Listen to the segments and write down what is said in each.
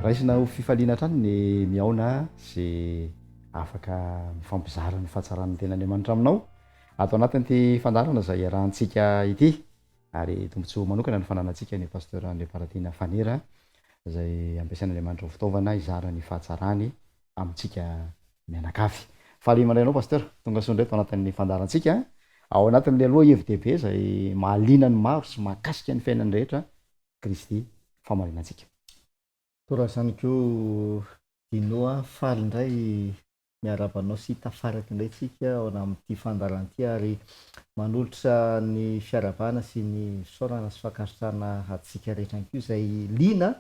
raisina ho fifaliana trany ny miaona sy afaka mifampizara ny fahatsarany ten'Andriamanitra aminao atao anatin'ity fandarana zay arahantsika ity ary tombontsoa manokana ny fananantsika ny pasteur André Paratina Fanera zay ampiasain'Andriamanitra ho fitaovana izara ny fahatsarany amintsika mianakavy. Faly mandrainao pasteur, tonga soa indray tao anatin'ny fandarantsika ao anatin'le aloha hevin-dehibe zay mahaliana ny maro sy mahakasika ny fiainany rehetra Kristy Fahamarinantsika. Tora zany koa dinoa faly indray miarabanao sy tafaraky indray tsika ao amin'ity fandaranty ary manolotra ny fiaravana sy ny saorana sy fakasitrana atsika rehetra koa zay lina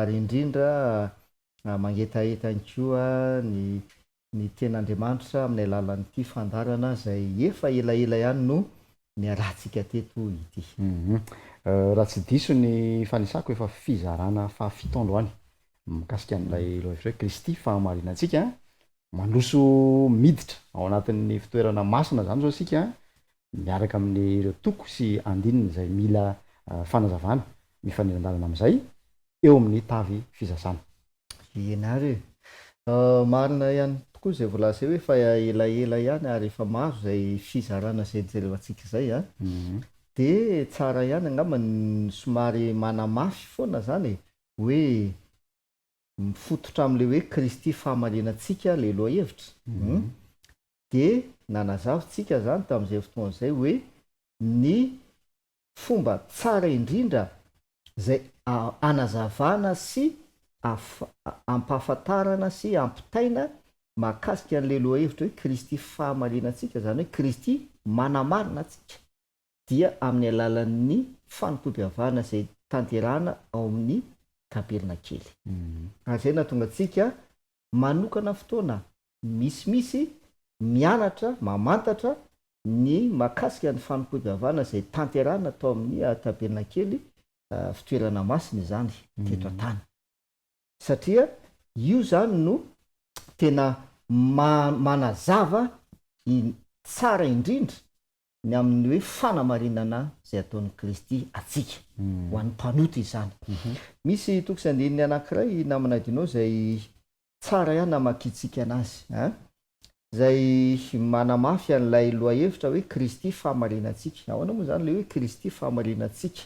ary indrindra mangetaeta koa ny ten'Andriamanitra amin'ny alalan'ity fandarana zay efa elaela ihany no niarahantsika teto ity. Raha tsy diso ny fanisako efa fizarana fahafito androany mikasika an'ilay lohahevitra hoe Kristy Fahamarinantsika mandroso miditra ao anatin'ny fitoerana masina zany zao isika miaraka amin'ireo toko sy andininy zay mila fanazavana mifanirandalana amin'izay eo amin'ny tavy fizasana. Ianary marina ihany tokoa zay voalaza hoe fa elaela ihany ary efa maro zay fizarana zay jerevantsika zay a de tsara ihany angamba ny somary manamafy foana zany hoe mifototra am'le hoe Kristy Fahamarinantsika le lohahevitra de nanazavitsika zany tamin'izay fotoana zay hoe ny fomba tsara indrindra zay anazavana sy ampahafantarana sy ampitaina mahakasika an'le lohahevitra hoe Kristy Fahamarinantsika zany hoe Kristy manamarina atsika dia amin'ny alalan'ny fanompoam-pihavana zay tanterahana ao amin'ny kapelina kely. Ary zay nahatonga antsika manokana fotoana misimisy mianatra mamantatra ny mahakasika ny fanompoam-pihavana zay tanterahana atao amin'ny kapelina kely fitoerana masina izany teto an-tany. Satria io zany no tena manazava tsara indrindra ny amin'ny hoe fanamarinana zay ataon'ny Kristy atsika ho an'ny mpanota izany. Misy toko sy andininy anankiray namanadinao zay tsara ihany namakitsika anazy zay manamafy an'ilay lohahevitra hoe Kristy Fahamarinantsika. Ahoana moa zany le hoe Kristy Fahamarinantsika?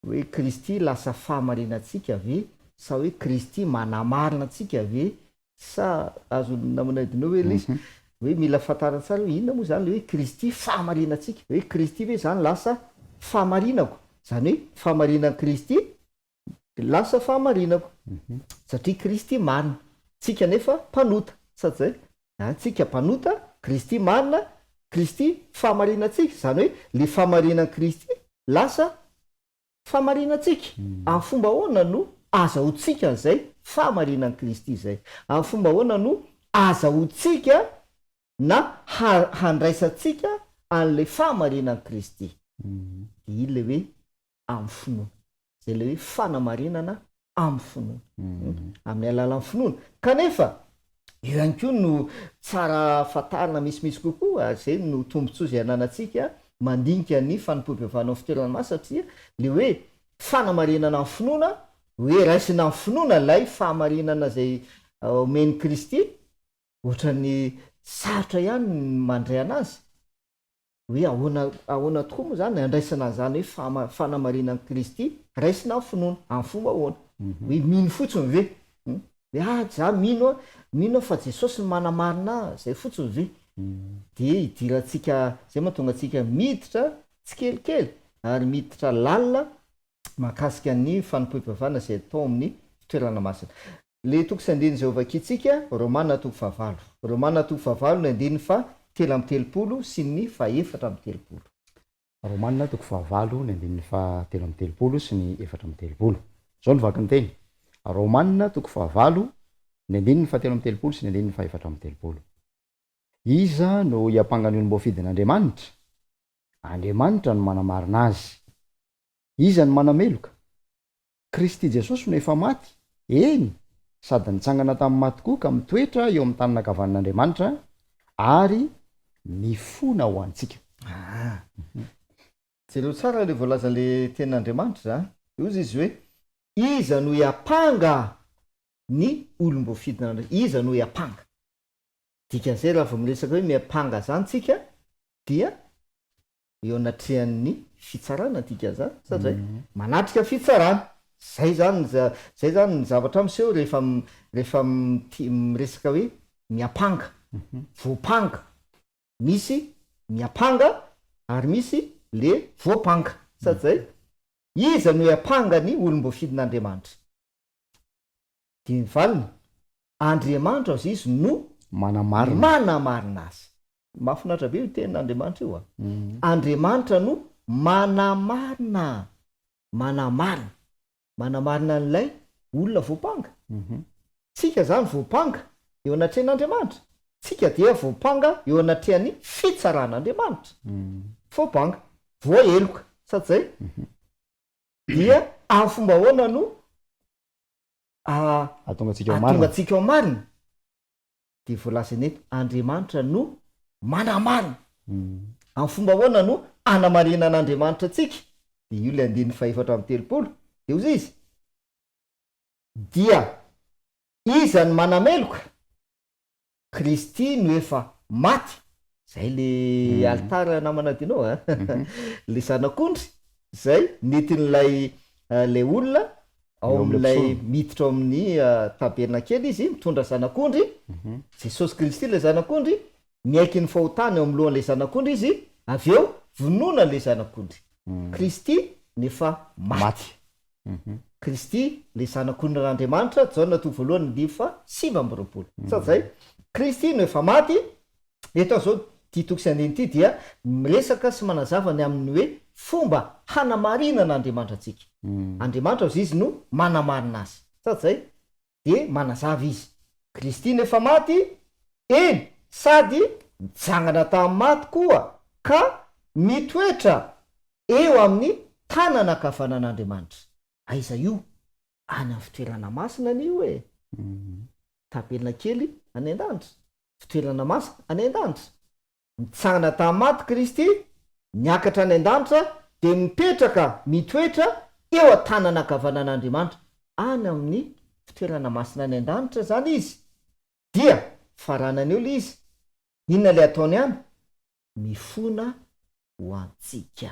Hoe Kristy lasa fahamarinantsika ve sa hoe Kristy manamarina atsika ve sa azo namanadinao hoe le hoe mila fantarina tsara hoe inona moa zany le hoe Kristy Fahamarinantsika? Hoe Kristy ve zany lasa fahamarinako? Zany hoe fahamarinan'i Kristy lasa fahamarinako satria Kristy marina, tsika nefa mpanota sady zay tsika mpanota Kristy marina, Kristy fahamarinantsika zany hoe le fahamarinan'i Kristy lasa fahamarinantsika. Amin'ny fomba ahoana no azahoantsika an'izay fahamarinan'i Kristy zay? Amin'ny fomba ahoana no azahoantsika na handraisantsika an'le fahamarinan'i Kristy? I le hoe amin'ny finoana, zay le hoe fanamarinana amin'ny finoana, amin'ny alalan'ny finoana. Kanefa io ihany koa no tsara fantarina misimisy kokoa zay no tombontsoa zay ananantsika mandinika ny fanompoam-pihavana amin'ny fitoerana masina satria le hoe fanamarinana amin'ny finoana hoe raisina amin'ny finoana lay fahamarinana zay omen'i Kristy ohatran'ny sarotra ihany mandray anazy hoe ahoana tokoa moa zany andraisana an'izany hoe fanamarinan'i Kristy raisina amin'ny finoana amin'ny fomba ahoana? Hoe mino fotsiny ve? Hoe za mino fa Jesosy manamarina zay fotsiny ve? De idirantsika zay mahatonga antsika miditra tsikelikely ary miditra lalina mahakasika ny fanompoam-pihavana zay atao amin'ny fitoerana masina. Le toko sy andininy zay ovakitsika Romanina toko 5. Romanina toko 5 ny andininy fa 7:30 sy ny 4:30. Romanina toko 5 ny andininy fa 7:30 sy ny 4:30. Zao ny vaky ny teny. Romanina toko 5 ny andininy fa 7:30 sy ny andininy fa 4:30. Iza no hiampanganenom-boafidin'Andriamanitra? Andriamanitra no manamarina azy. Iza no manameloka? Kristy Jesosy no efa maty? Eny, sady nitsangana tamin'ny maty koa ka mitoetra eo amin'ny tanana ankavan'Andriamanitra ary mifona ho antsika. Jereo tsara le voalaza le ten'Andriamanitra io izy hoe iza no iapanga ny olom-boafidina iza no iapanga dikan'izay raha vao miresaka hoe miapanga zany tsika dia eo anatrehan'ny fitsarana dikan'zany satria manatrika fitsarana zay zany ny zavatra miseho rehefa miresaka hoe miapanga voapanga misy miapanga ary misy le voapanga satria iza no iapanga ny olom-boafidin'Andriamanitra dia mivalina Andriamanitra azy izy no manamarina azy mahafinaritra be io tenin'Andriamanitra io Andriamanitra no manamarina n'ilay olona voapanga tsika zany voapanga eo anatrehan'Andriamanitra tsika dia voapanga eo anatrehan'ny fitsaran'Andriamanitra voapanga voaeloka satria dia amin'ny fomba ahoana no atonga antsika ao marina dia voalazany eto Andriamanitra no manamarina amin'ny fomba ahoana no anamarinan'Andriamanitra tsika dia io le 4:30 dia ozy izy dia iza ny manameloka Kristy no efa maty zay le altara namanadinao le zanak'ondry zay netin'lay le olona ao amin'ilay miditra ao amin'ny tabernakely izy mitondra zanak'ondry Jesosy Kristy le zanak'ondry miaiky ny fahotany ao am'lohan'le zanak'ondry izy avy eo vonoina le zanak'ondry Kristy nefa maty Kristy le zanak'ondrin'Andriamanitra Jaona toy voalohany 7:20 satria Kristy no efa maty eto zao ty tokosy andiny ty dia miresaka sy manazava ny amin'ny hoe fomba hanamarinan'Andriamanitra atsika Andriamanitra azy izy no manamarina azy satria de manazava izy Kristy no efa maty eny sady mijangana tamin'ny maty koa ka mitoetra eo amin'ny tanana ankavanan'Andriamanitra aiza io any amin'ny fitoerana masina n'io tabelina kely any an-danitra fitoerana masina any an-danitra mitsangana tamin'ny maty Kristy miakatra any an-danitra de mipetraka mitoetra eo an-tanana ankavanan'Andriamanitra any amin'ny fitoerana masina any an-danitra zany izy dia faranany eo le izy inona le ataony any mifona ho antsika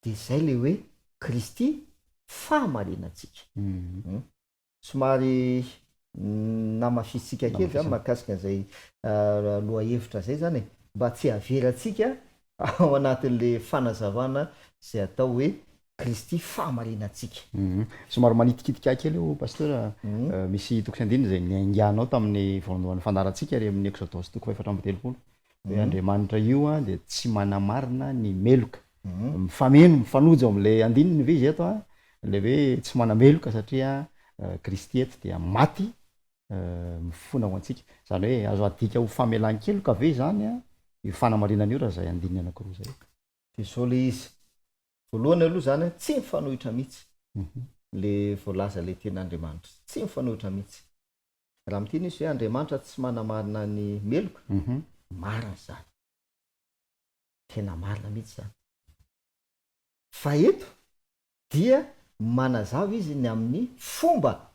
de zay le hoe Kristy fahamarinantsika somary namafisitsika kely zany mahakasika an'izay loha hevitra zay zany mba tsy averatsika ao anatin'le fanazavana zay atao hoe Kristy fahamarinantsika somary manitikitika kely io pasteur misy tokosy andiny zay niainganao tamin'ny voalohan'ny fandarantsika ry amin'ny Exodus 4:30 hoe Andriamanitra io de tsy manamarina ny meloka mifameno mifanojo am'le andininy ve izy eto le hoe tsy manameloka satria Kristy eto dia maty mifona ho antsika zany hoe azo adika ho famelan-keloka ve zany io fanamarinana io raha zay andininy anankiroa zay de zao le izy voalohany aloha zany tsy mifanohitra mihitsy le voalaza le ten'Andriamanitra tsy mifanohitra mihitsy raha miteny izy hoe Andriamanitra tsy manamarina ny meloka marina zany tena marina mihitsy zany fa eto dia manazava izy ny amin'ny fomba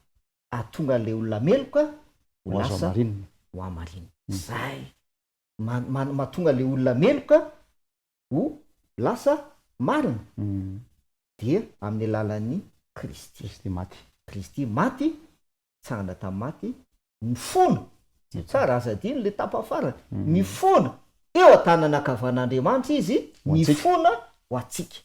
atonga le olona meloka ho lasa ho amarina zay mahatonga le olona meloka ho lasa marina dia amin'ny alalan'ny Kristy maty tsangana tamin'ny maty mifona tsara azadiny le tapafara mifona eo an-tanana ankavan'Andriamanitra izy mifona ho atsika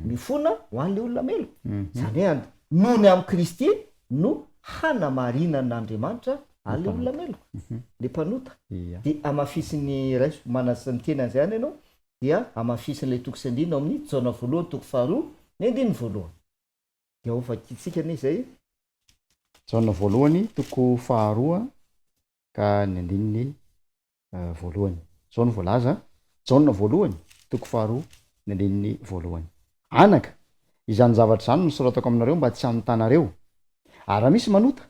mifona ho an'le olona meloka zany hoe nony amin'ny Kristy no hanamarinan'Andriamanitra an'le olona meloka le mpanota de amafisiny raiso manasa miteny an'izay any ianao dia amafisin'le tokosy andiny ao amin'ny Jaona 1:2 ny andiny voalohany dia ovakitsika ny zay Jaona 1:2 ka ny andininy voalohany zao no voalaza Jaona 1:2 ny andininy voalohany anaka izany zavatra zany nosoratako aminareo mba tsy anotanareo ary raha misy manota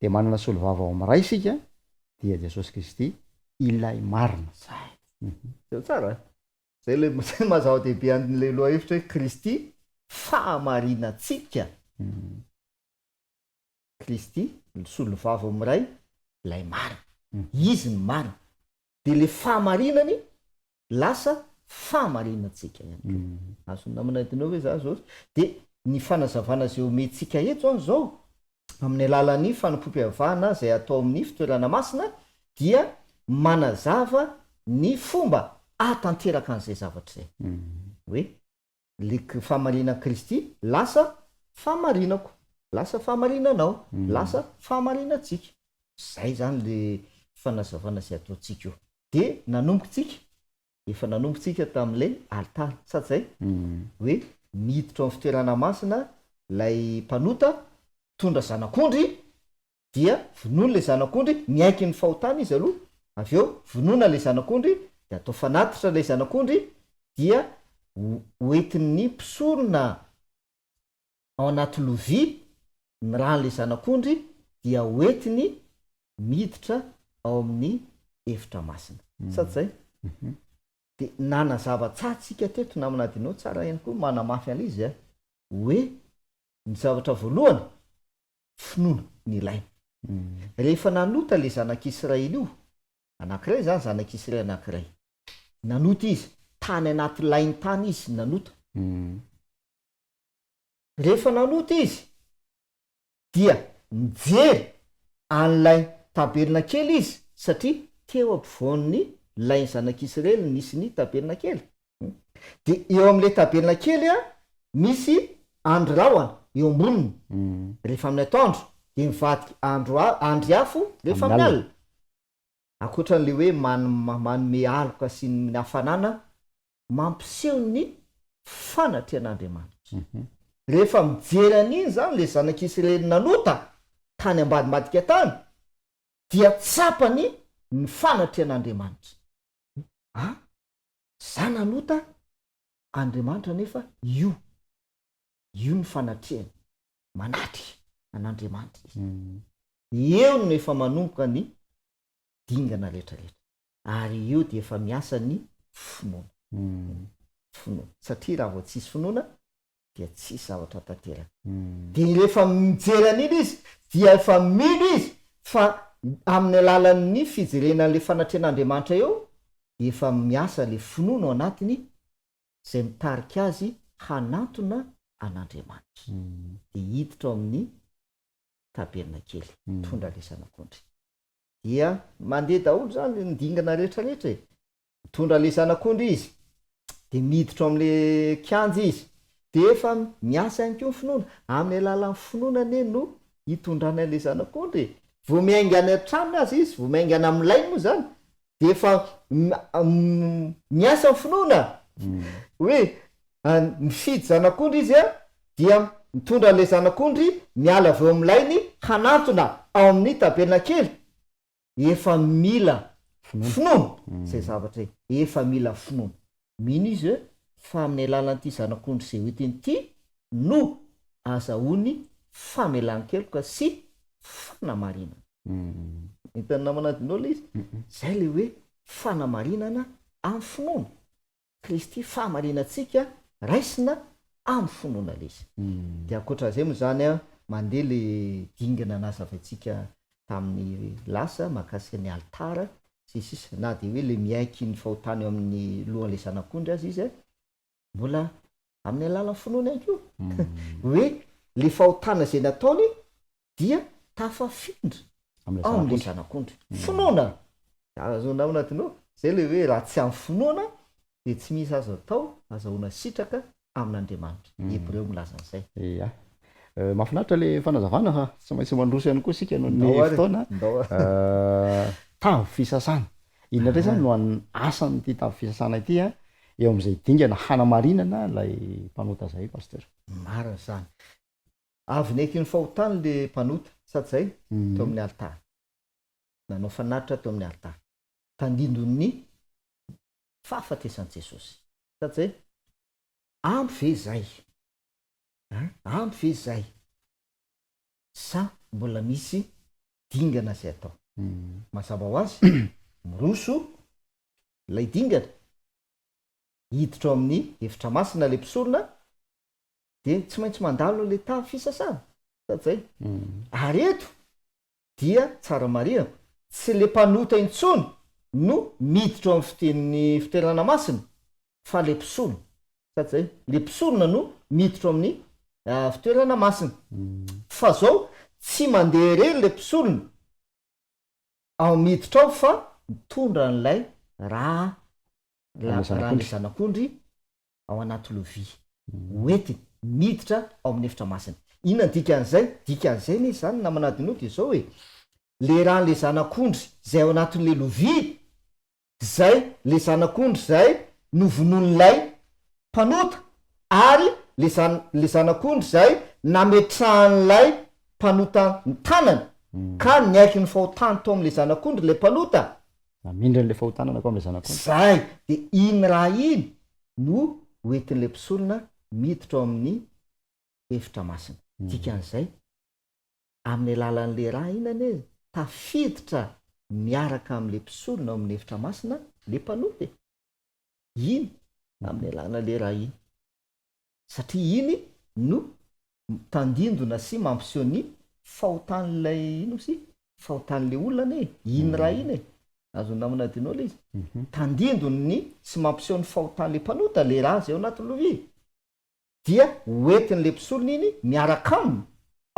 de manana solovava ao amin'ray isika dia Jesosy Kristy ilay marina zay tsara zay le mazava-dehibe an'le loha hevitra hoe Kristy Fahamarinantsika. Kristy solovavo amiray lay marina, izy ny marina, de le fahamarinany lasa fahamarinantsika ihany. Azonnaminadinao hoe za zao de ny fanazavana zay omentsika eto zany zao amin'ny alalan'ny fanompoam-pihavana zay atao amin'ny fitoerana masina dia manazava ny fomba atanteraka an'izay zavatra zay. Hoe le fahamarinana Kristy lasa fahamarinako, lasa fahamarinanao, lasa fahamarinantsika. Zay zany le fanazavana zay ataontsika io. De nanombokontsika, efa nanombokontsika tamin'ilay alitara, sady zay hoe miditra amin'ny fitoerana masina lay mpanota tondra zanak'ondry, dia vonoina le zanak'ondry, miaiky ny fahotana izy aloha, avy eo vonoina le zanak'ondry, de atao fanatitra le zanak'ondry, dia hoentin'ny mpisorona ao anaty lovia ny ran'le zanak'ondry, dia hoentiny miditra ao amin'ny efitra masina. Sady zay? De nanazava tsara tsika teto naminadinao tsara ihany koa manamafy an'izy hoe ny zavatra voalohany finoana ny ilaina. Rehefa nanota le zanak'Israely io, anankiray zany zanak'Israely anankiray, nanota izy tany anaty lainy tany izy nanota. Rehefa nanota izy dia mijery an'ilay taberna kely izy, satria teo ampovoan'ny lainy zanak'Israely nisy ny taberna kely. De eo amin'ilay taberna kely misy andry raoana eo amboniny. Rehefa amin'ny atoandro de mivadiky andry afo rehefa amin'ny alina. Ankoatran'le hoe manome aloka sy ny hafanana, mampiseho ny fanatrehan'Andriamanitra. Rehefa mijery an'iny zany le zanak'Israely nanota tany ambadimadika tany, dia tsapany ny fanatrehan'Andriamanitra. Za nanota Andriamanitra nefa io ny fanatrehany, manatry an'Andriamanitra izy. Eo no efa manomboka ny dingana rehetrarehetra, ary io de efa miasa ny finoana. Finoana, satria raha vao tsisy finoana dia tsisy zavatra tanteraka. De rehefa mijery an'iny izy dia efa mino izy fa amin'ny alalan'ny fijerenan'le fanatrehan'Andriamanitra eo, efa miasa le finoana ao anatiny zay mitarika azy hanatona an'Andriamanitra. De hiditra ao amin'ny taberna kely tondra le zanak'ondry, dia mandeha daholo zany ny dingana rehetrarehetra. Mitondra le zanak'ondry izy, de miditra ao amin'le kianjy izy, de efa miasa ihany koa ny finoana. Amin'ny alalan'ny finoana ane no hitondrana le zanak'ondry. Vao miainga any an-tranony azy izy, vao miainga any amin'ny lainy moa zany, de efa miasa ny finoana. Hoe mifidy zanak'ondry izy dia mitondra le zanak'ondry miala avy eo amin'ny lainy hanatona ao amin'ny taberna kely. Efa mila finoana zay zavatra efa mila finoana. Mino izy hoe fa amin'ny alalan'ity zanak'ondry zay hoetiny ity no azahoany famelan-keloka sy fanamarinana. Hitany namanadinao le izy, zay le hoe fanamarinana amin'ny finoana. Kristy fahamarinantsika raisina amin'ny finoana le izy. De ankoatran'izay moa zany mandeha le dingana nazavaintsika tamin'ny lasa mahakasika ny alitara sisy, na de hoe le miaiky ny fahotana eo amin'ny lohan'le zanak'ondry azy izy mbola amin'ny alalan'ny finoana ihany koa. Hoe le fahotana zay nataony dia tafafindra ao amin'le zanak'ondry. Finoana. Azo naminadinao zay le hoe raha tsy amin'ny finoana de tsy misy azo atao azahoana sitraka amin'Andriamanitra. Hebreo milaza an'izay. Ia. Mahafinaritra le fanazavana ha, tsy maintsy mandroso ihany koa sika noho ny fotoana. Tavy fisasana. Inona indray zany no asan'ity tavy fisasana ity eo amin'izay dingana hanamarinana lay mpanota zay, pasteur. Marina zany. Avy naiky ny fahotany le mpanota, sady zay teo amin'ny alitara. Nanao fanatitra teo amin'ny alitara. Tandindon'ny fahafatesan'i Jesosy. Sady zay ampy ve zay? Ampy ve zay? Sa mbola misy dingana zay atao? Mazava ho azy miroso lay dingana hiditra ao amin'ny efitra masina le mpisorona, de tsy maintsy mandalo le tavy fisasana satria ary eto dia tsara marina tsy le mpanota intsony no miditra amin'ny fitenin'ny fitoerana masina fa le mpisolona satria le mpisolona no miditra amin'ny fitoerana masina fa zao tsy mandeha reny le mpisolona ao miditra ao fa mitondra n'lay raha le zanak'ondry ao anaty lovia oety miditra ao amin'ny efitra masina. Inona dikan'izay? Dikan'izay ny zany na manadino de zao hoe le raha le zanak'ondry zay ao anatin'le lovia zay le zanak'ondry zay novonon'lay mpanota ary le zanak'ondry zay nametrahan'lay mpanota ny tanany ka niaiky ny fahotany tao am'le zanak'ondry le mpanota mindran'le fahotanana ko am'le zanak'ondry zay de iny raha iny no oetin'le mpisolona miditra ao amin'ny efitra masina dikan'izay amin'ny alalan'le raha iny ane tafiditra miaraka am'le mpisolona ao amin'ny efitra masina le mpanota iny amin'ny alalan'le raha iny satria iny no tandindona sy mampiseho ny fahotan'lay ino sy fahotan'le olona ane iny raha iny azo namanadinao le izy tandindony sy mampiseho ny fahotan'le mpanota le raha zay ao anatin'ny lovia dia oetin'le mpisolona iny miaraka aminy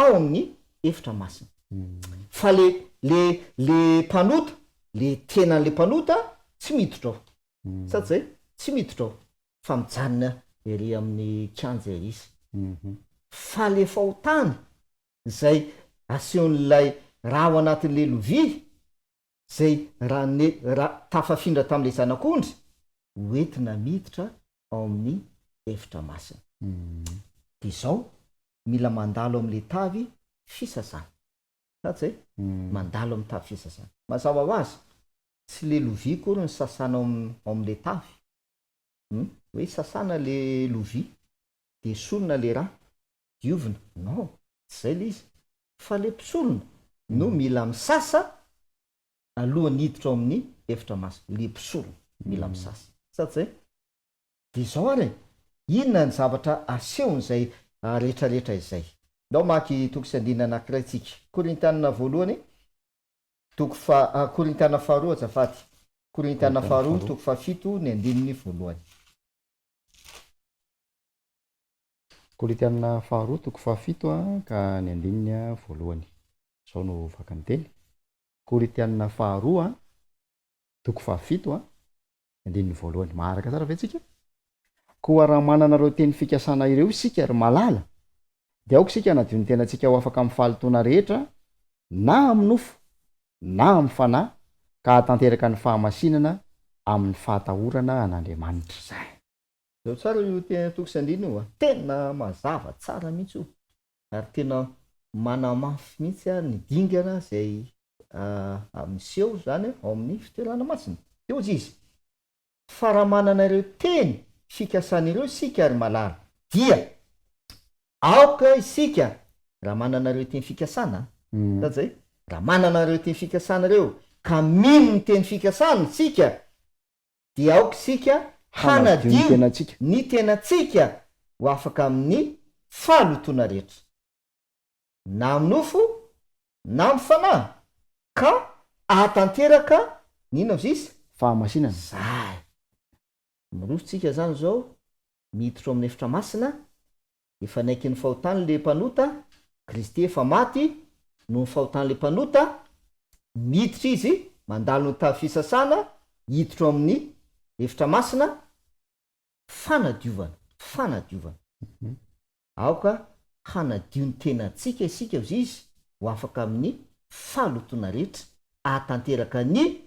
ao amin'ny efitra masina fa le mpanota le tenan'le mpanota tsy miditra ao satria tsy miditra ao fa mijanona ery amin'ny kianja ery izy fa le fahotany zay asehon'lay raha ao anatin'le lovia zay raha tafafindra tam'le zanak'ondry oetina miditra ao amin'ny efitra masina de zao mila mandalo am'le tavy fisasana satria mandalo amin'ny tavy fisasana mazava ho azy tsy le lovia kory ny sasana ao am'le tavy hoe sasana le lovia de solona le raha diovina non tsy zay le izy fa le mpisolona no mila misasa alohan'ny hiditra ao amin'ny efitra masina le mpisolona mila misasa satria de zao ary inona ny zavatra asehon'zay rehetrarehetra izay ndao maky toko sy andina anankiray tsika korintianina voalohany korintianina faharoa azafady korintianina faharoa toko fahafito ny andininy voalohany korintianina faharoa toko fahafito ka ny andininy voalohany zao no vaka ny teny korintianina faharoa toko fahafito andininy voalohany maharaka tsara ve tsika koa raha manana reo teny fikasana ireo isika ary malala de aoko sika nadio ny tenantsika ho afaka amin'ny fahalotona rehetra na amin'ny nofo na amin'ny fanahy ka hatanteraka ny fahamasinana amin'ny fahatahorana an'Andriamanitra zay. Zao tsara io tena toko sy andina io tena mazava tsara mihitsy io ary tena manamafy mihitsy ny dingana zay miseho zany ao amin'ny fitoerana masina teo izy fa raha manana ireo teny fikasan'ireo isika ary malala dia aoka isika raha manana ireo teny fikasana zay raha manana ireo teny fikasana ireo ka mino ny teny fikasana isika dia aoka isika hanadio ny tenatsika ho afaka amin'ny fahalotona rehetra na amin'ny nofo na amin'ny fanahy ka ahatanteraka nino izy fahamasinana zay mirosotsika zany zao miditra amin'ny efitra masina efa naiky ny fahotany le mpanota Kristy efa maty no ny fahotany le mpanota miditra izy mandalo ny tavy fisasana hiditra amin'ny efitra masina fanadiovana aoka hanadio ny tenatsika isika izy ho afaka amin'ny fahalotona rehetra ahatanteraka ny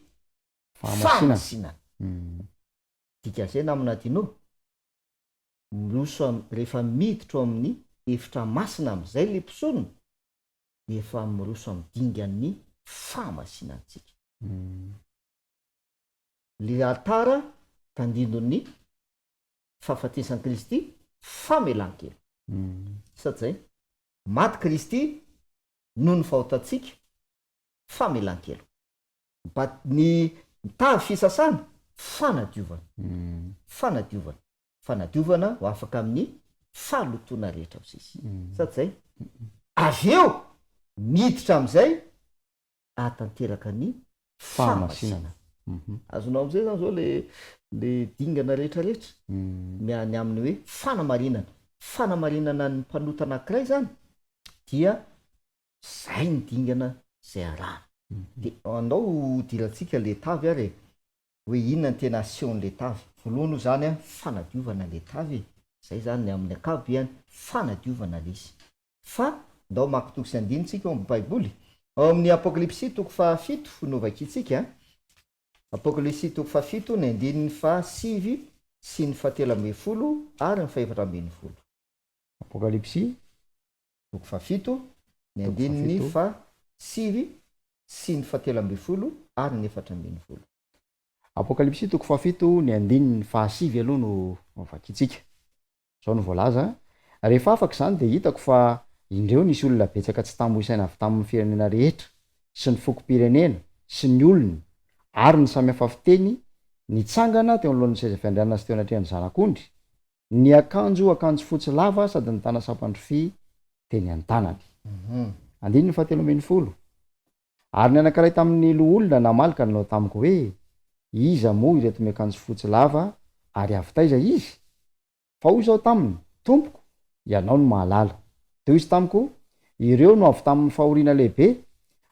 fahamasinana dikan'izay naminadino miroso rehefa miditra ao amin'ny efitra masina am'izay le mpisolona de efa miroso amin'ny dingan'ny fahamasinantsika le altara tandindon'ny fahafatesan'i Kristy famelan-kelo satria maty Kristy noho ny fahotantsika famelan-kelo ny mitavy fisasana fanadiovana ho afaka amin'ny fahalotoana rehetra aosisy sady zay avy eo miditra am'izay atanteraka ny fahamasinana azonao am'izay zany zao le dingana rehetrarehetra miany amin'ny hoe fanamarinana ny mpanota anankiray zany dia zay ny dingana zay arahana de andao dirantsika le tavy ary hoe inona ny tena aseon'le tavy voalohany io zany a fanadiovana le tavy zay zany ny amin'ny akabeany fanadiovana lesy fa ndao makitoko sy andinitsika eo amin'ny baiboly ao amin'ny apokalipsy toko 7 fonovakitsika apokalipsy toko 7 ny andininy 7 sy ny 7 ary ny 7 apokalipsy toko 7 ny andininy 7 sy ny 7 ary ny 4 apokalipsy toko 7 ny andininy 7 aloha no vakitsika zao no voalaza rehefa afaka zany de hitako fa indreo nisy olona betsaka tsy tamboisaina avy tamin'ny firenena rehetra sy ny fokom-pirenena sy ny olony ary ny samihafa fiteny nitsangana teo alohan'ny seza fiandrianana sy teo anatrehany zanak'ondry ny akanjo fotsy lava sady ny tana sapandrofy teny an-tanany andininy 7 ary ny anankiray tamin'ny loholona namalika nanao tamiko hoe iza moa ireto miakanjo fotsy lava ary avy taiza izy fa hoy zao taminy tompoko ianao no mahalala teo izy tamiko ireo no avy tamin'ny fahoriana lehibe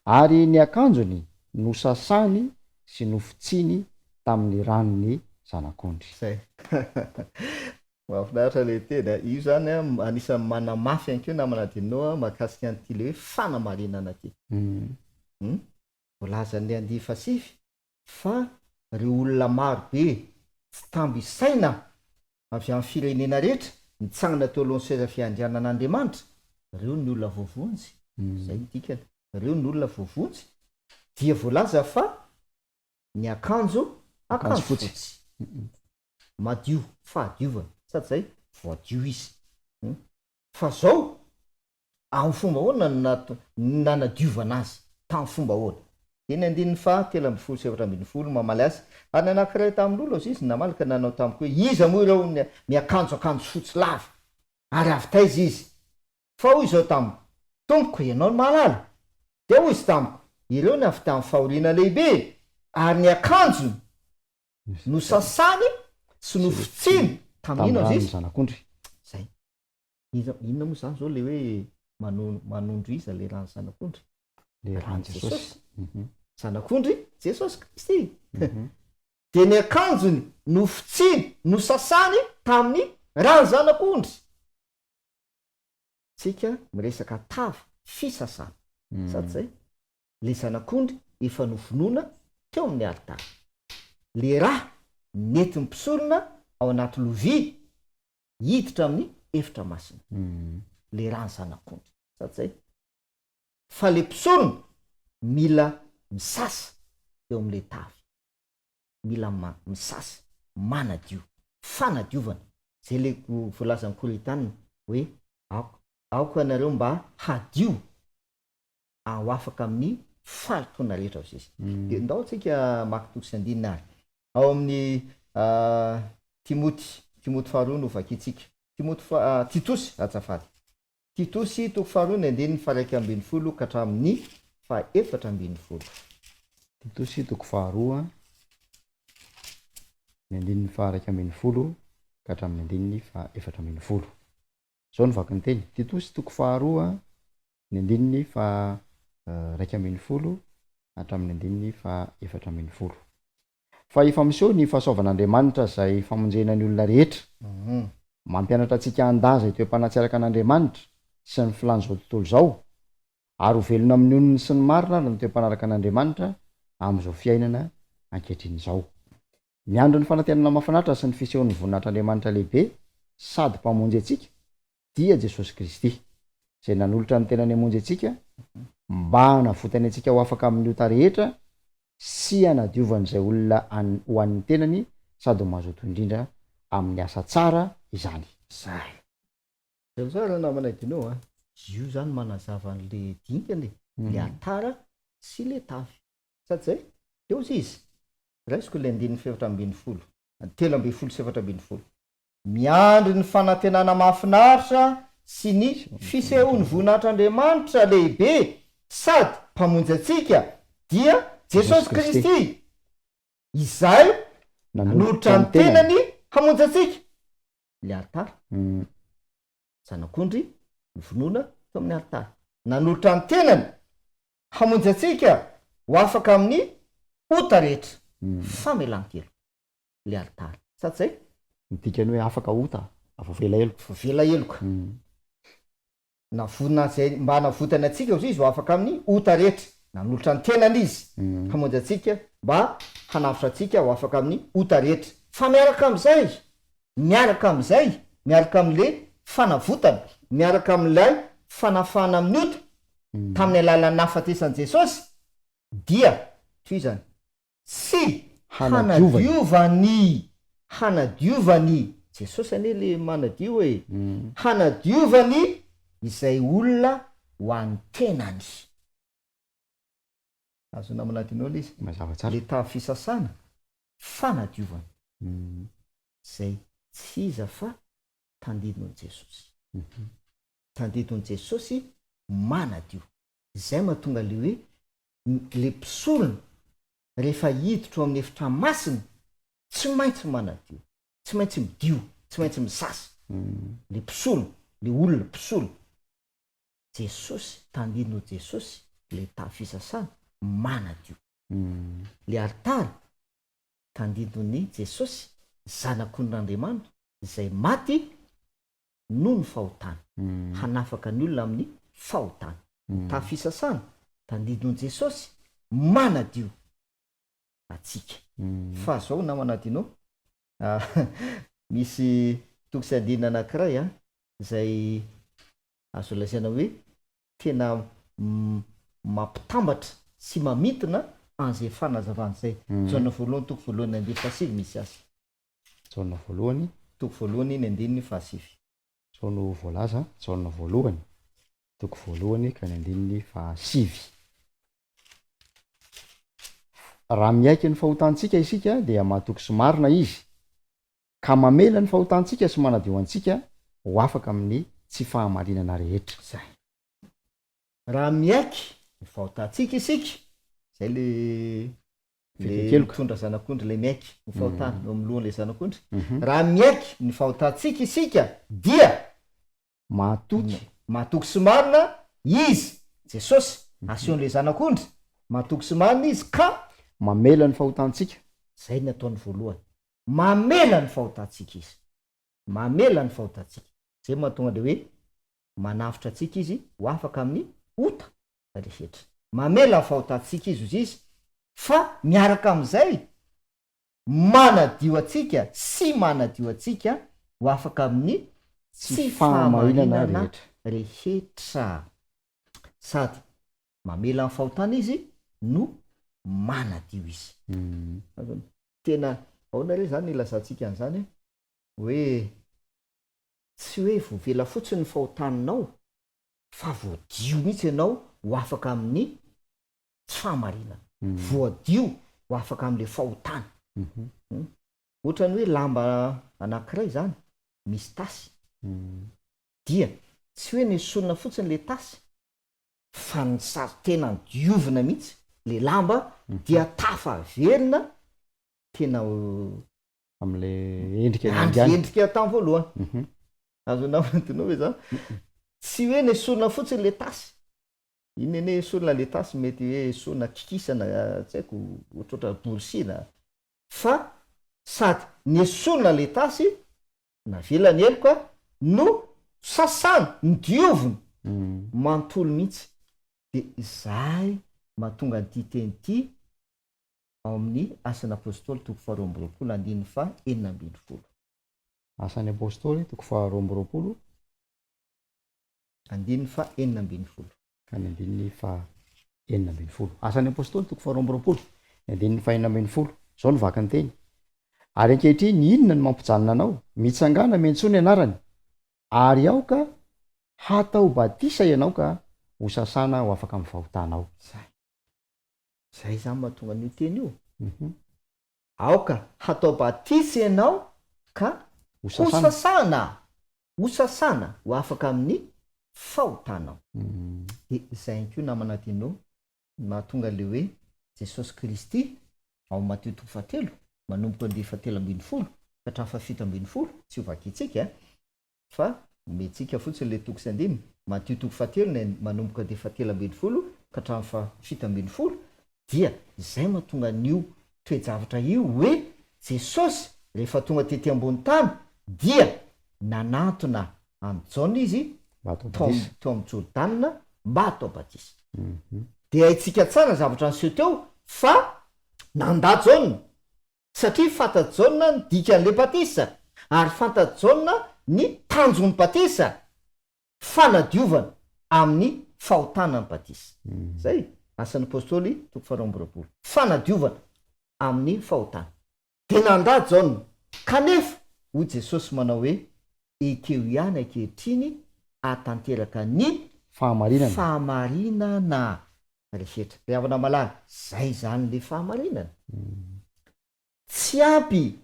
ary ny akanjony no sasany sy no fitsiny tamin'ny ranony zanak'ondry zay mahafinaritra le tena io zany a anisan'ny manamafy ankeo na manadinao mahakasika an'ity le hoe fanamarinana ty volazan'ny andifasify fa reo olona maro be tsy tambo isaina avy amin'ny firenena rehetra nitsangana teo alohan'ny seza fiandrianan'Andriamanitra reo ny olona voavonjy zay dikany reo ny olona voavonjy dia voalaza fa ny akanjo fotsy madio fahadiovana sady zay voadio izy fa zao amin'ny fomba ahoana nanadiovana azy tamin'ny fomba ahoana eny andininy 7 mamaly azy ary anankiray tamin'olo azy izy namalika nanao tamiko hoe iza moa ireo miakanjo fotsy lava ary avy taiza izy fa hoy zao tamiko tompoko ianao ny mahalala de hoy izy tamiko ireo ny avy tamin'ny fahoriana lehibe ary ny akanjony no sasany sy no fitsiny tamin'ino azy izy zanak'ondry zay inona moa zany zao le hoe manondro iza le rano zanak'ondry le rano jesosy zanak'ondry jesosy kristy de ny akanjony no fitsiny no sasany tamin'ny rano zanak'ondry tsika miresaka tava fisasana sady zay le zanak'ondry efa novonoana teo amin'ny altara le raha nety mpisorona ao anaty lovia hiditra amin'ny efitra masina le rano zanak'ondry sady zay fa le mpisorona mila misasa eo amin'le tavy mila misasa manadio fanadiovana zay le voalazan'ny korintanina hoe aoko anareo mba hadio ao afaka amin'ny fahalotoana rehetra aosisy de ndao antsika makitoko sy andinina ary ao amin'ny timoty faharoa no vakitsika titosy azafady titosy toko faharoa ny andininy 1 ka hatramin'ny 4 titosy toko faharoa ny andininy 1 ka hatramin'ny andininy 4 zao no vaky ny teny titosy toko faharoa ny andininy 1 hatramin'ny andininy 4 fa efa miseho ny fahasoavan'Andriamanitra zay famonjena ny olona rehetra mampianatra antsika andaza itoem-panatsaraka an'Andriamanitra sy ny filany zao tontolo zao ary ho velona amin'ny onony sy ny marina ary ny toe-panaraka an'Andriamanitra amin'izao fiainana ankehitriny zao miandro ny fanantenana mahafinaritra sy ny fisehoan'ny voninahitr'Andriamanitra lehibe sady mpamonjy antsika dia Jesosy Kristy zay nanolotra ny tenany hamonjy antsika mba hanavotany antsika ho afaka amin'ny ota rehetra sy hanadiovan'izay olona ho an'ny tenany sady ho mazoto indrindra amin'ny asa tsara izany zay zay tsara namanadinao a io zany manazava n'le dingany le altara sy le tavy sady zay teo zy izy raisiko le andininy 7 sy 7 miandry ny fanantenana mahafinaritra sy ny fisehoany voninahitryandriamanitra lehibe sady mpamonjy atsika dia Jesosy Kristy izay nanolotra ny tenany hamonjy atsika le altara zanak'ondry nyvonoana to amin'ny altara nanolotra ny tenany hamonjy atsika ho afaka amin'ny ota rehetra famelan-kelo le altara sady zay midikany hoe afaka ota avavela eloko vavela eloka na voninahitra mba navotana atsika izy ho afaka amin'ny ota rehetra nanolotra ny tenany izy hamonjy atsika mba hanafitra atsika ho afaka amin'ny ota rehetra fa miaraka am'izay miaraka am'le fanavotana miaraka am'lay fanafana amin'ny ota tamin'ny alalan'ny nafatesan'i Jesosy dia toy izany sy hanadiovany Jesosy anie le manadio hoe hanadiovany izay olona ho an'ny tenany azo namanadinao le izy mazava tsara le tafisasana fanadiovany zay tsy iza fa tandidon'i Jesosy tandidon'i Jesosy manadio zay mahatonga le hoe le mpisolona rehefa hiditra amin'ny efitra masina tsy maintsy manadio tsy maintsy midio tsy maintsy misasa le mpisolona le olona mpisolona Jesosy tandidon'i Jesosy le tafisasana manadio le altara tandidon'i Jesosy zanak'ondrin'Andriamanitra izay maty no ny fahotana hanafaka ny olona amin'ny fahotana tafisasana tandidon'i Jesosy manadio atsika fa zao na manadinao misy tokisandina anankiray zay azo lazaina hoe tena mampitambatra sy mamitona an'izay fanazavana zay jaona voalohany toko voalohany andiny fahasivy misy azy jaona voalohany toko voalohany ny andiny fahasivy zao no voalaza jaona voalohany toko voalohany ka ny andininy fahasivy raha miaiky ny fahotantsika isika dia mahatoky sy marina izy ka mamela ny fahotantsika sy manadio antsika ho afaka amin'ny tsy fahamarinana rehetra zay raha miaiky ny fahotantsika isika zay le mitondra zanak'ondry le miaiky ny fahotana eo amin'ny lohan'le zanak'ondry raha miaiky ny fahotantsika isika dia mahatoky sy marina izy Jesosy aseon'le zanak'ondry mahatoky sy marina izy ka mamela ny fahotantsika zay ny ataony voalohany mamela ny fahotantsika izy mamela ny fahotantsika zay mahatonga le hoe manafitra atsika izy ho afaka amin'ny ota rehetra mamela ny fahotantsika izy fa miaraka am'izay manadio atsika sy manadio atsika ho afaka amin'ny tsy fahamarinana rehetra sady mamela ny fahotana izy no manadio izy tena aona re zany ilazantsika an'izany hoe tsy hoe voavela fotsiny ny fahotaninao fa voadio mihitsy ianao ho afaka amin'ny tsy fahamarinana voadio ho afaka amin'le fahotana ohatrany hoe lamba anankiray zany misy tasy dia tsy hoe nesolona fotsiny le tasy fa ny sary tena ny diovina mihitsy le lamba dia tafaverina tena am'le endrika tamy voalohany azo namantinao hoe zany tsy hoe nesolona fotsiny le tasy iny ene solona le tasy mety hoe solona kikisana tsy haiko ohatroatra borsina fa sady nesolona le tasy navelany eloka no sasana ny dioviny mantolo mihitsy de zay mahatonga nyty teny ty ao amin'ny asan'ny apôstôly toko 2 andininy fa 4 asan'ny apôstôly toko 2 andininy fa 4 ka ny andininy fa 4 asan'ny apôstôly toko 2 andininy fa 4 zao no vaky ny teny ary ankehitriny inona ny mampijanona anao mitsangana mentsony anarany ary aoka hatao batisa ianao ka ho sasana ho afaka amin'ny fahotanao zay zany mahatonga an'io teny io aoka hatao batisa ianao ka hosasana ho afaka amin'ny fahotanao. De zay ihany koa namana tinao mahatonga le hoe Jesosy Kristy ao Matthieu 7 manomboka ny 17 ka hatramin'ny 17 tsy ho vakitsika fa metsika fotsiny le toko sy andiny Matthieu 7 manomboka ny 17 ka hatramin'ny 17 dia zay mahatonga an'io toejavatra io hoe Jesosy rehefa tonga tety ambony tany dia nanantona am'Jaona izy tao amin'ny Jordanina mba atao batisa. De haitsika tsara zavatra niseho teo fa nanda Jaona satria fanta Jaona ny dikan'le batisa ary fanta Jaona ny tanjon'ny batisa fanadiovana amin'ny fahotanan'ny batisa. Zay asan'ny apôstôly toko 2 fanadiovana amin'ny fahotana. De nanda Jaona kanefa ho Jesosy manao hoe ekeo ihany ankehitriny atanteraka ny fahamarinana rehetra. Ravana malala zay zany le fahamarinana. Tsy ampy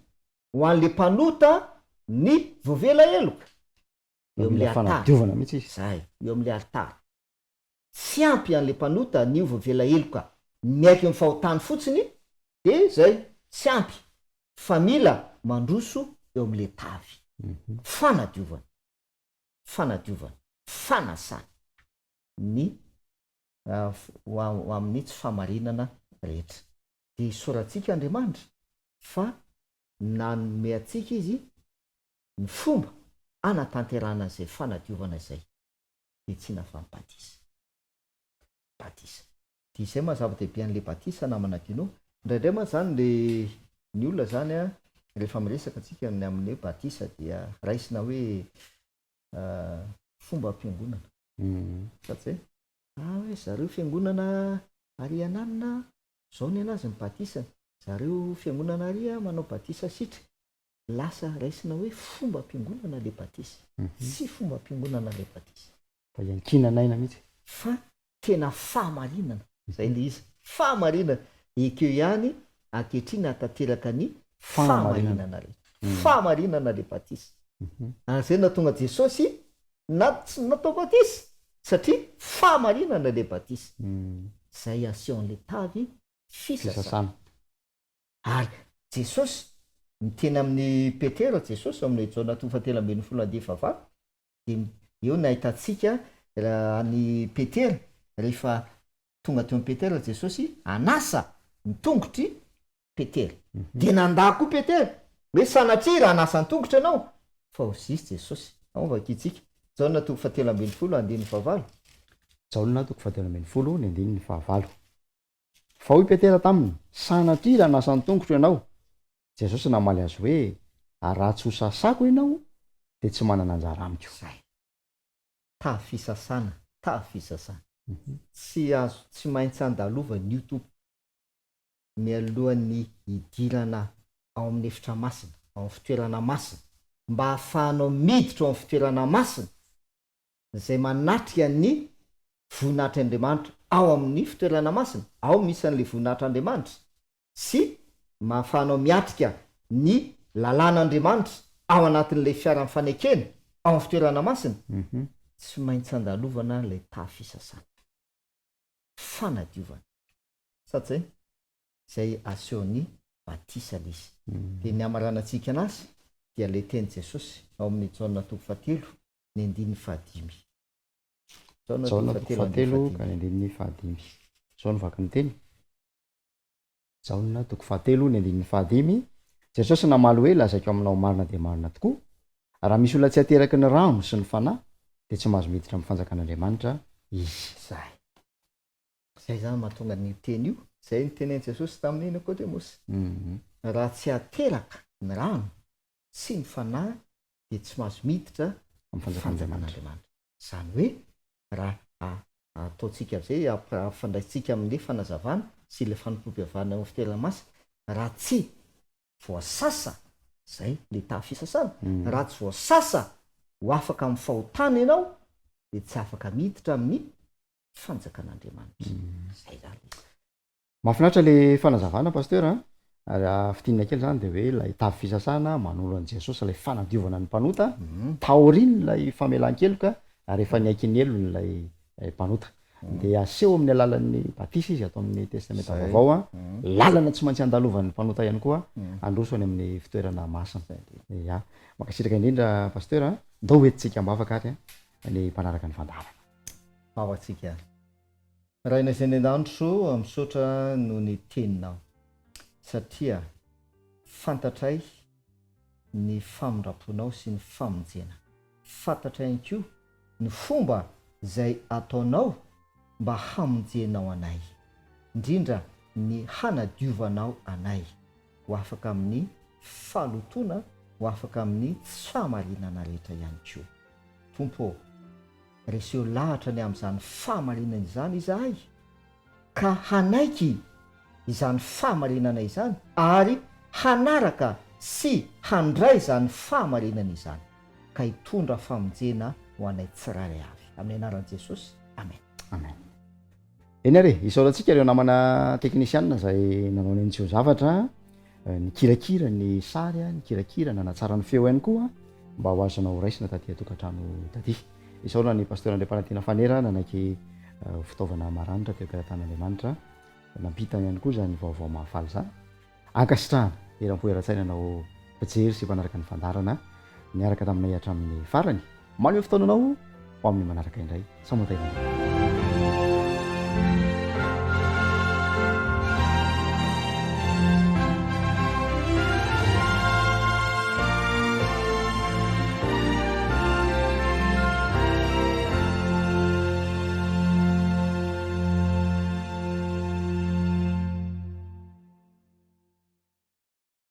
ho an'le mpanota ny voavela eloka eo amin'le fanadiovana mihitsy izy. Zay eo amin'le altara. Tsy ampy an'le mpanota ny voavela eloka miaiky amin'ny fahotany fotsiny de zay tsy ampy fa mila mandroso eo amin'le tavy. Fanadiovana fanasana ny ho amin'ny tsy fahamarinana rehetra. De soratsika Andriamanitra fa nanome atsika izy ny fomba anatanterana zay fanadiovana zay de tsy nafampatisa batisa. De izay mazava-dehibe an'le batisa namana kinao indraindray ma zany le ny olona zany a rehefa miresaka atsika ny amin'ny hoe batisa dia raisina hoe fomba fiangonana. Satria hoe zareo fiangonana ary ananina zao ny anazy ny batisa, zareo fiangonana ary manao batisa sitra, lasa raisina hoe fomba fiangonana le batisa. Tsy fomba fiangonana le batisa fa iankinanaina mihitsy fa tena fahamarinana. Zay le izy fahamarinana ekeo ihany ankehitriny atanteraka ny fahamarinana rehetra. Fahamarinana le batisa. Ary zay natonga Jesosy tsy natao batisa satria fahamarinana le batisa. Zay asehoan'le tavy fisasana. Ary Jesosy miteny amin'ny Petera, Jesosy amin'ny Jaona 7:17 de eo nahitantsika ny Petera rehefa tonga teo amin'ny Petera Jesosy anasa ny tongotry Petera. De nanda koa Petera hoe sanatria raha anasa ny tongotra anao fa ho zisy Jesosy. Ao vakitsika Jaona 7:17. Jaona 7:17 fa hoy Petera taminy sanatria raha anasa ny tongotro ianao. Jesosy namaly azy hoe raha tsy ho sasako ianao de tsy manana anjara amiko. Tavy fisasana. Tsy maintsy andalova ny tompo mialohan'ny idirana ao amin'ny efitra masina, ao amin'ny fitoerana masina, mba hahafahanao miditra ao amin'ny fitoerana masina zay manatrika ny voninahitr'Andriamanitra ao amin'ny fitoerana masina. Ao misy an'le voninahitr'Andriamanitra sy mahafahanao miatrika ny lalàn'Andriamanitra ao anatin'le fiara fanekena ao amin'ny fitoerana masina. Tsy maintsy andalovana ilay tavy fisasana, fanadiovana. Satria zay asehon'ny batisa izy. De ny amaranantsika anazy dia le teny Jesosy ao amin'ny Jaona 7:5. Jaona 7:5 ka ny 5. Zao nivaky ny teny. Jaona 7:5. Jesosy namaly hoe lazaiko aminao marina de marina tokoa. Raha misy olona tsy ateraky ny rano sy ny fanahy de tsy mahazo miditra amin'ny fanjakan'Andriamanitra izy. Zay zany mahatonga ny teny io. Zay ny tenen'i Jesosy tamin'iny Nikodemosy. Raha tsy ateraka ny rano sy ny fanahy de tsy mahazo miditra amin'ny fanjakan'Andriamanitra. Zany hoe raha ataontsika am'zay afandraisitsika amin'le fanazavana sy le fanompoam-pihavana amin'ny fitoerana masina, raha tsy voasasa zay le tavy fisasana. Raha tsy voasasa ho afaka amin'ny fahotana ianao de tsy afaka miditra amin'ny fanjakan'Andriamanitra. Zay zany. Mahafinaritra le fanazavana pasteur fitinana kely zany de hoe lay tavy fisasana manolo an' jesosy lay fanadiovana ny mpanota taoriny lay famelan-keloka ary efa niaiky-ny elo lay mpanota de aseho amin'ny alalan'ny batisa izy atao amin'ny testamenta vaovao a lalana tsy maintsy andalovan'ny mpanota ihany koa androso any amin'ny fitoerana masina ya makasitraka indrindra pasteur ndao hoentintsika mbafaka ary ny mpanaraka ny fandarana avatsika raina izay ny an-danitro misaotra no ny teninao satria fantatray ny famindraponao sy ny famonjena fantatra ihany koa ny fomba izay ataonao mba hamonjenao anay indrindra ny hanadiovanao anay ho afaka amin'ny falotona ho afaka amin'ny fahamarinana rehetra ihany koa tompo reseo lahatra ny amin'izany fahamarinana izany izahay ka hanaiky izany fahamarinana izany ary hanaraka sy handray izany fahamarinana izany ka hitondra famonjena ho anay tsirairay avy amin'ny anaran'i Jesosy amen amen eny are isaorantsika ireo namana teknisianina zay nanao ny antsio zavatra ny kirakira ny sary ny kirakira nanatsara ny feo ihany koa mba ho azonao raisina taty atokantrano taty isaorana ny pasteur andriampanantiana fanera nanaiky fitaovana maranitra teo am-piaratan'Andriamanitra nampitany ihany koa zany vaovao mahafaly zany ankasitrahana eram-poeran-tsaina nao pijery sy mpanaraka ny fandarana niaraka taminay hatramin'ny farany maneo fotoananao ho amin'ny manaraka indray samotena